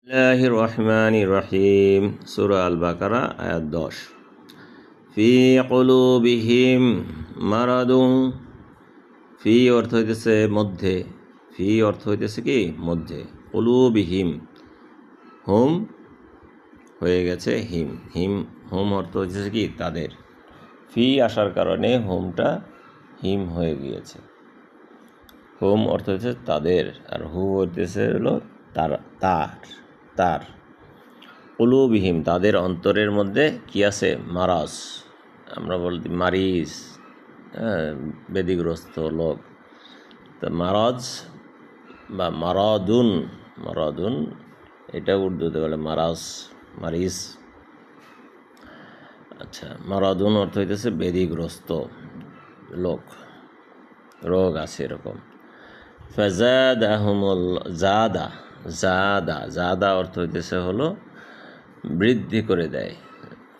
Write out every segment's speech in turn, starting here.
বিসমিল্লাহির রহমানির রহিম। সূরা আল বাকারা আয়াত 10। ফি কুলুবিহিম মারাদুন। ফি অর্থ হইতেছে মধ্যে, ফি অর্থ হইতেছে কি মধ্যে, কুলুবিহিম হুম হয়ে গেছে হিম, হিম হুম অর্থ হইতেছে কি তাদের, ফি আসার কারণে হুমটা হিম হয়ে গিয়েছে। হুম অর্থ হচ্ছে তাদের, আর হু হইতেছে হলো তার, তার কুলুবিহিম তাদের অন্তরের মধ্যে কি আছে, মারাজ, আমরা বলতে মারিজ, ব্যাধিগ্রস্ত লোক। তো মারাজ বা মারাদুন, মারাদুন এটা উর্দুতে বলে মারাজ, মারিজ। আচ্ছা, মারাদুন অর্থ হইতেছে ব্যাধিগ্রস্ত লোক, রোগ আছে এরকম। ফাজাদাহুমুল জাদা, জাদা জাদা অর্থ হইতেছে হলো বৃদ্ধি করে দেয়।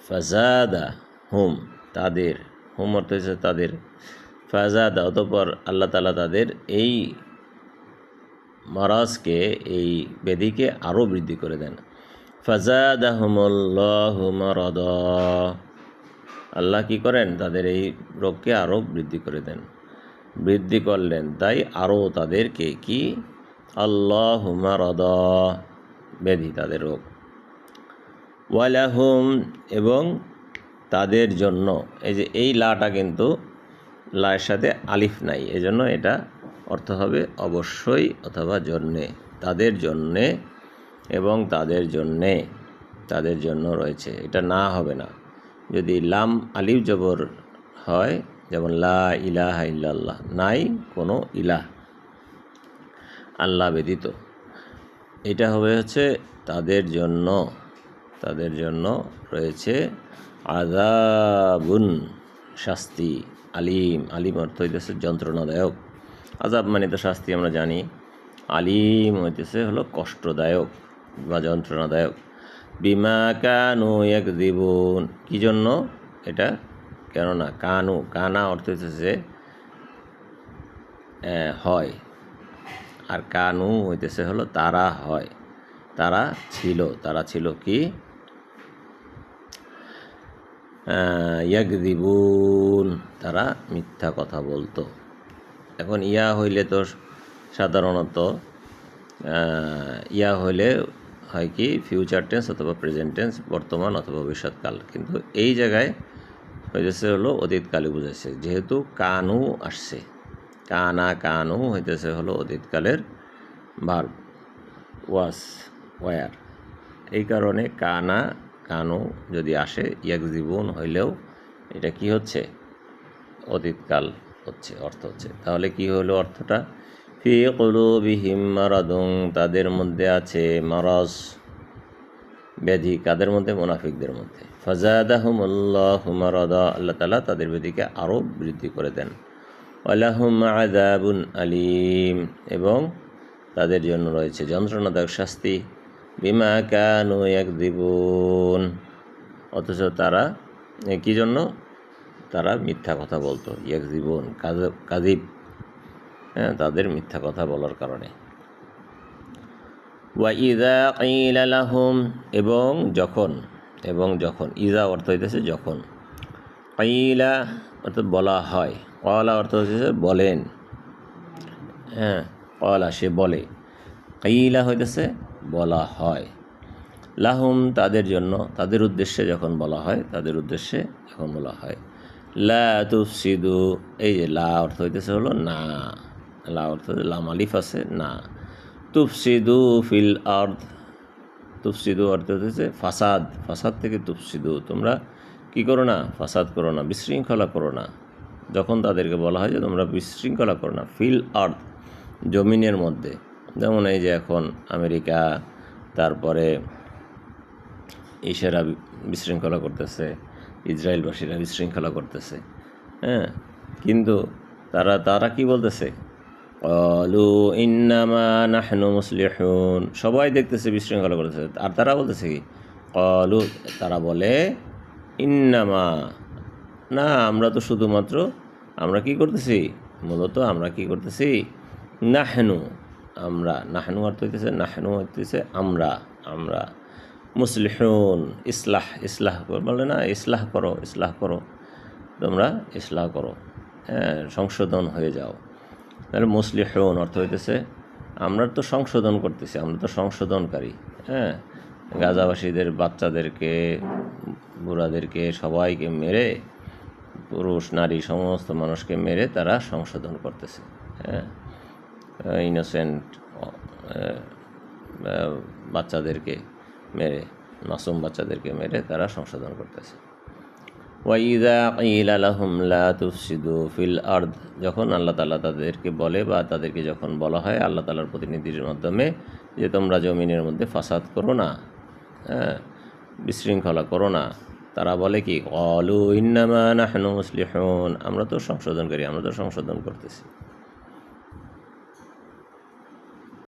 ফাজাদা হুম তাদের, হুম অর্থ হচ্ছে তাদের, ফাজাদা অতঃপর আল্লাহ তাআলা তাদের এই মারাজকে, এই ব্যাধিকে আরও বৃদ্ধি করে দেন। ফাজাদাহুমুল্লাহু মারাদা, আল্লাহ কি করেন, তাদের এই রোগকে আরও বৃদ্ধি করে দেন, বৃদ্ধি করলেন, তাই আরও তাদেরকে কি আল্লাহু মারাদা ব্যাধি, তাদের রোগ। ওয়ালাহুম এবং তাদের জন্য, এই যে এই লাটা কিন্তু লায়ের সাথে আলিফ নাই, এজন্য এটা অর্থ হবে অবশ্যই অথবা জন্যে, তাদের জন্যে এবং তাদের জন্যে, তাদের জন্য রয়েছে, এটা না হবে না। যদি লাম আলিফ জবর হয়, যেমন লা ইলাহা ইল্লাল্লাহ, নাই কোনো ইলাহ আল্লাহ ব্যতীত, এটা হবে হচ্ছে তাদের জন্য, তাদের জন্য রয়েছে আযাবুন শাস্তি, আলিম, আলিম অর্থ হইতেছে যন্ত্রণাদায়ক, আযাব মানে তো শাস্তি আমরা জানি, আলিম হইতেছে হলো কষ্টদায়ক বা যন্ত্রণাদায়ক। বিমা কানু ইয়াকযিবুন, কি জন্য এটা, কেননা কানু, কানা অর্থ হইতেছে হয়, আর কানু হইতেছে হলো তারা হয়, তারা ছিল, তারা ছিল কি ইয়াকযিবুন, তারা মিথ্যা কথা বলতো। এখন ইয়া হইলে তো সাধারণত ইয়া হইলে হয় কি ফিউচার টেন্স অথবা প্রেজেন্ট টেন্স, বর্তমান অথবা ভবিষ্যৎকাল, কিন্তু এই জায়গায় হইতেছে হলো অতীতকালে বুঝাইছে, যেহেতু কানু আসছে, কানা কানু হইতেছে হলো অতীতকালের ভার্ব, ওয়াস ওয়ার, এই কারণে কানা কানু যদি আসে, ইয়াকযিবুন হইলেও এটা কি হচ্ছে, অতীতকাল হচ্ছে, অর্থ হচ্ছে। তাহলে কি হলো অর্থটা, ফি কুলুবিহিম মারাদুন, তাদের মধ্যে আছে মারাজ ব্যাধি, কাদের মধ্যে, মুনাফিকদের মধ্যে। ফাজাদাহুমুল্লাহু মারাদা, আল্লাহ তাআলা তাদের ব্যাধিকে আরও বৃদ্ধি করে দেন। ওয়ালাহুম আযাবুন আলীম, এবং তাদের জন্য রয়েছে যন্ত্রণাদায়ক শাস্তি। বিমা কানু ইয়াকযিবুন, অথচ তারা কি জন্য, তারা মিথ্যা কথা বলতো, ইয়াকযিবুন কাযিব, তাদের মিথ্যা কথা বলার কারণে। ওয়া ইযা কিলা লাহুম, এবং যখন, এবং যখন, ইযা অর্থ হইতেছে যখন, কিলা অর্থাৎ বলা হয়, ক্বালা অর্থ হইতেছে বলেন, ক্বালা সে বলে, কিলা হইতেছে বলা হয়, লাহুম তাদের জন্য, তাদের উদ্দেশ্যে যখন বলা হয়, তাদের উদ্দেশ্যে যখন বলা হয়, লা তুফসিদু, এই যে লা অর্থ হইতেছে হলো না, লা অর্থ লাম আলিফ আছে না, তুফসিদু ফিল আরদ, তুফসিদু অর্থ হচ্ছে ফাসাদ, ফাসাদ থেকে তুফসিদু, তোমরা কি করো না, ফাসাদ করো না, বিশৃঙ্খলা করো না, যখন তাদেরকে বলা হয় যে তোমরা বিশৃঙ্খলা করো না, ফিল আরদ জমিনের মধ্যে, যেমন এই যে এখন আমেরিকা, তারপরে ইসেরা বিশৃঙ্খলা করতেছে, ইসরায়েলবাসীরা বিশৃঙ্খলা করতেছে, কিন্তু তারা কি বলতেছে, ক্বালু ইন্নামা নাহনু মুসলিহুন, সবাই দেখতেছে বিশৃঙ্খলা করতেছে, আর তারা বলতেছে কি, ক্বালু তারা বলে, ইন্নামা না, আমরা তো শুধুমাত্র, আমরা কি করতেছি, মূলত আমরা কি করতেছি, নাহনু আমরা, নাহনু অর্থ হইতেছে, নাহনু হইতেছে আমরা, আমরা মুসলিহুন ইসলাহ ইসলাহ বলে না, ইসলাহ করো, তোমরা ইসলাহ করো, হ্যাঁ, সংশোধন হয়ে যাও। তাহলে মুসলিহুন অর্থ হইতেছে আমরা তো সংশোধন করতেছি, আমরা তো সংশোধনকারী। হ্যাঁ, গাজাবাসীদের বাচ্চাদেরকে, বুড়াদেরকে সবাইকে মেরে, পুরুষ নারী সমস্ত মানুষকে মেরে তারা সংশোধন করতেছে। হ্যাঁ, ইনোসেন্ট বাচ্চাদেরকে মেরে, মাসুম বাচ্চাদেরকে মেরে তারা সংশোধন করতেছে। ওয়াইদা কিলা লাহুম লা তুফসিদু ফিল আরদ, যখন আল্লাহ তাআলা তাদেরকে বলে বা তাদেরকে যখন বলা হয় আল্লাহ তাআলার প্রতিনিধির মাধ্যমে যে তোমরা জমিনের মধ্যে ফাসাদ করো না, হ্যাঁ, বিশৃঙ্খলা করো না, তারা বলে কি ক্বালু ইন্নামা নাহনু মুসলিহুন, আমরা তো সংশোধনকারী, আমরা তো সংশোধন করতেছি।